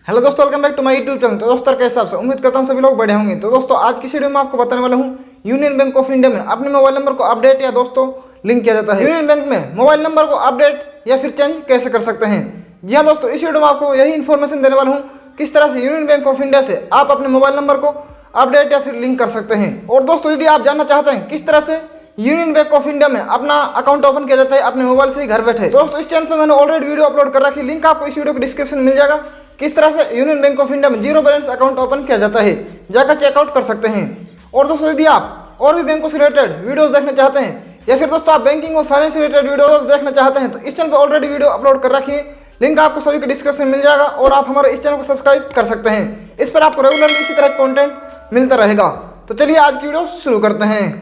Hello दोस्तों, welcome back to my YouTube channel. तो दोस्तों के हिसाब से उम्मीद करता हूँ सभी लोग बढ़िया होंगे। तो दोस्तों आज की वीडियो में आपको बताने वाला हूँ यूनियन बैंक ऑफ इंडिया में अपने मोबाइल नंबर को अपडेट या दोस्तों लिंक किया जाता है। यूनियन बैंक में मोबाइल नंबर को अपडेट या फिर चेंज कैसे कर सकते हैं। जी हाँ दोस्तों, इस वीडियो में आपको यही इन्फॉर्मेशन देने वाला हूँ किस तरह से यूनियन बैंक ऑफ इंडिया से आप अपने मोबाइल नंबर को अपडेट या फिर लिंक कर सकते हैं। और दोस्तों यदि आप जानना चाहते हैं किस तरह से यूनियन बैंक ऑफ इंडिया में अपना अकाउंट ओपन किया जाता है अपने मोबाइल से ही घर बैठे, दोस्तों इस चैनल पे मैंने ऑलरेडी वीडियो अपलोड कर रखी, लिंक आपको इस वीडियो के डिस्क्रिप्शन में मिल जाएगा। किस तरह से यूनियन बैंक ऑफ इंडिया में जीरो बैलेंस अकाउंट ओपन किया जाता है, जाकर चेकआउट कर सकते हैं। और दोस्तों यदि आप और भी बैंकों से रिलेटेड वीडियोस देखना चाहते हैं या फिर दोस्तों आप बैंकिंग और फाइनेंस से रिलेटेड वीडियोस देखना चाहते हैं तो इस चैनल पर ऑलरेडी वीडियो अपलोड कर रखी है, लिंक आपको सभी के डिस्क्रिप्शन में मिल जाएगा। और आप हमारे इस चैनल को सब्सक्राइब कर सकते हैं, इस पर आपको रेगुलरली इसी तरह कंटेंट मिलता रहेगा। तो चलिए आज की वीडियो शुरू करते हैं।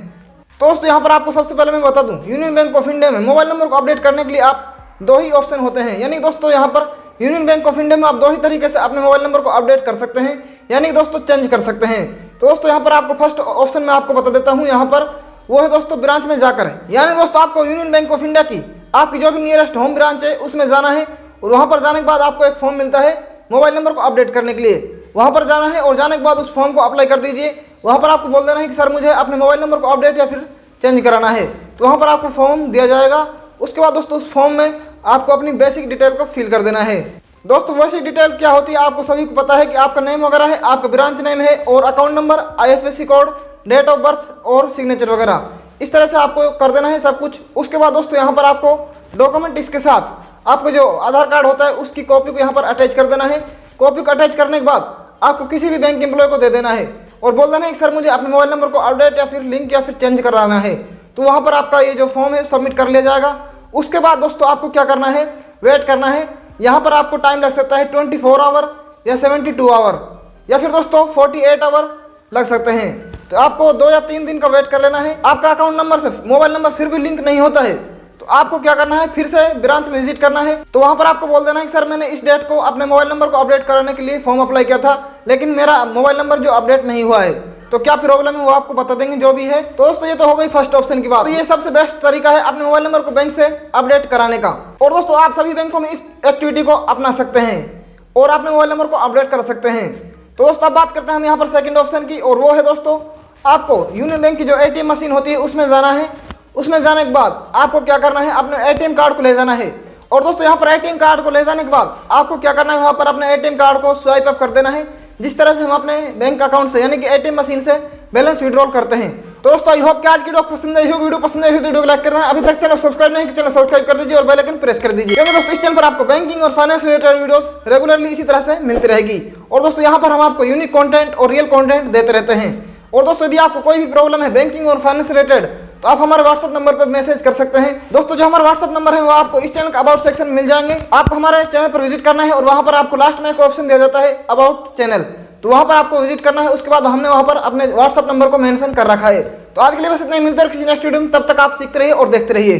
तो दोस्तों यहाँ पर आपको सबसे पहले मैं बता दूं, यूनियन बैंक ऑफ इंडिया में मोबाइल नंबर को अपडेट करने के लिए आप दो ही ऑप्शन होते हैं। यानी दोस्तों यहाँ पर यूनियन बैंक ऑफ इंडिया में आप दो ही तरीके से अपने मोबाइल नंबर को अपडेट कर सकते हैं, यानी दोस्तों चेंज कर सकते हैं। तो दोस्तों यहाँ पर आपको फर्स्ट ऑप्शन में आपको बता देता हूँ, यहाँ पर वो है दोस्तों ब्रांच में जाकर, यानी दोस्तों आपको यूनियन बैंक ऑफ इंडिया की आपकी जो भी नियरेस्ट होम ब्रांच है उसमें जाना है। और वहाँ पर जाने के बाद आपको एक फॉर्म मिलता है मोबाइल नंबर को अपडेट करने के लिए, वहाँ पर जाना है और जाने के बाद उस फॉर्म को अप्लाई कर दीजिए। वहाँ पर आपको बोल देना है कि सर मुझे अपने मोबाइल नंबर को अपडेट या फिर चेंज कराना है, तो वहाँ पर आपको फॉर्म दिया जाएगा। उसके बाद दोस्तों उस फॉर्म में आपको अपनी बेसिक डिटेल को फिल कर देना है। दोस्तों बेसिक डिटेल क्या होती है आपको सभी को पता है कि आपका नेम वगैरह है, आपका ब्रांच नेम है और account number, IFSC code, date of birth और सिग्नेचर वगैरह, इस तरह से आपको कर देना है सब कुछ। उसके बाद दोस्तों यहाँ पर आपको डॉक्यूमेंट इसके साथ आपको जो आधार कार्ड होता है उसकी कॉपी को यहाँ पर अटैच कर देना है। कॉपी को अटैच करने के बाद आपको किसी भी बैंक एम्प्लॉय को दे देना है और बोल देना है कि सर मुझे अपने मोबाइल नंबर को अपडेट या फिर लिंक या फिर चेंज कराना है, तो वहाँ पर आपका ये जो फॉर्म है सबमिट कर लिया जाएगा। उसके बाद दोस्तों आपको क्या करना है, वेट करना है। यहाँ पर आपको टाइम लग सकता है 24 आवर या 72 आवर या फिर दोस्तों 48 आवर लग सकते हैं। तो आपको 2 या 3 दिन का वेट कर लेना है। आपका अकाउंट नंबर से मोबाइल नंबर फिर भी लिंक नहीं होता है तो आपको क्या करना है, फिर से ब्रांच में विजिट करना है। तो वहाँ पर आपको बोल देना है कि सर मैंने इस डेट को अपने मोबाइल नंबर को अपडेट कराने के लिए फॉर्म अप्लाई किया था, लेकिन मेरा मोबाइल नंबर जो अपडेट नहीं हुआ है, तो क्या प्रॉब्लम है वो आपको बता देंगे जो भी है। तो दोस्तों ये तो हो गई फर्स्ट ऑप्शन की बात। तो ये सबसे बेस्ट तरीका है अपने मोबाइल नंबर को बैंक से अपडेट कराने का। और दोस्तों आप सभी बैंकों में इस एक्टिविटी को अपना सकते हैं और अपने मोबाइल नंबर को अपडेट कर सकते हैं। तो दोस्तों अब बात करते हैं हम यहाँ पर सेकंड ऑप्शन की, और वो है दोस्तों आपको यूनियन बैंक की जो ATM मशीन होती है उसमें जाना है। उसमें जाने के बाद आपको क्या करना है, अपने ATM कार्ड को ले जाना है। और दोस्तों यहाँ पर ATM कार्ड को ले जाने के बाद आपको क्या करना है, वहाँ पर अपने ATM कार्ड को स्वाइप अप कर देना है, जिस तरह से हम अपने बैंक अकाउंट से यानी कि ATM मशीन से बैलेंस विड्रॉल करते हैं। तो दोस्तों आई होप कि आज की वीडियो पसंद आई होगी। वीडियो पसंद आई हो तो वीडियो को लाइक करना, अभी तक चैनल सब्सक्राइब नहीं किया चैनल सब्सक्राइब कर दीजिए और बेल आइकन प्रेस कर दीजिए, क्योंकि दोस्तों इस चैनल पर आपको बैंकिंग और फाइनेंस रिलेटेड वीडियोस रेगुलरली इसी तरह से मिलती रहेगी। और दोस्तों यहाँ पर हम आपको यूनिक कंटेंट और रियल कंटेंट देते रहते हैं। और दोस्तों यदि आपको कोई भी प्रॉब्लम है बैंकिंग और फाइनेंस रिलेटेड तो आप हमारे व्हाट्सएप नंबर पर मैसेज कर सकते हैं। दोस्तों जो हमारा व्हाट्सएप नंबर है वो आपको इस चैनल का अबाउट सेक्शन में मिल जाएंगे। आपको हमारे चैनल पर विजिट करना है और वहां पर आपको लास्ट में एक ऑप्शन दिया जाता है अबाउट चैनल, तो वहां पर आपको विजिट करना है। उसके बाद हमने वहां पर अपने व्हाट्सएप नंबर को मेंशन कर रखा है। तो आज के लिए बस इतना ही, मिलते हैं किसी नेक्स्ट वीडियो में, तब तक आप सीखते रहिए और देखते रहिए।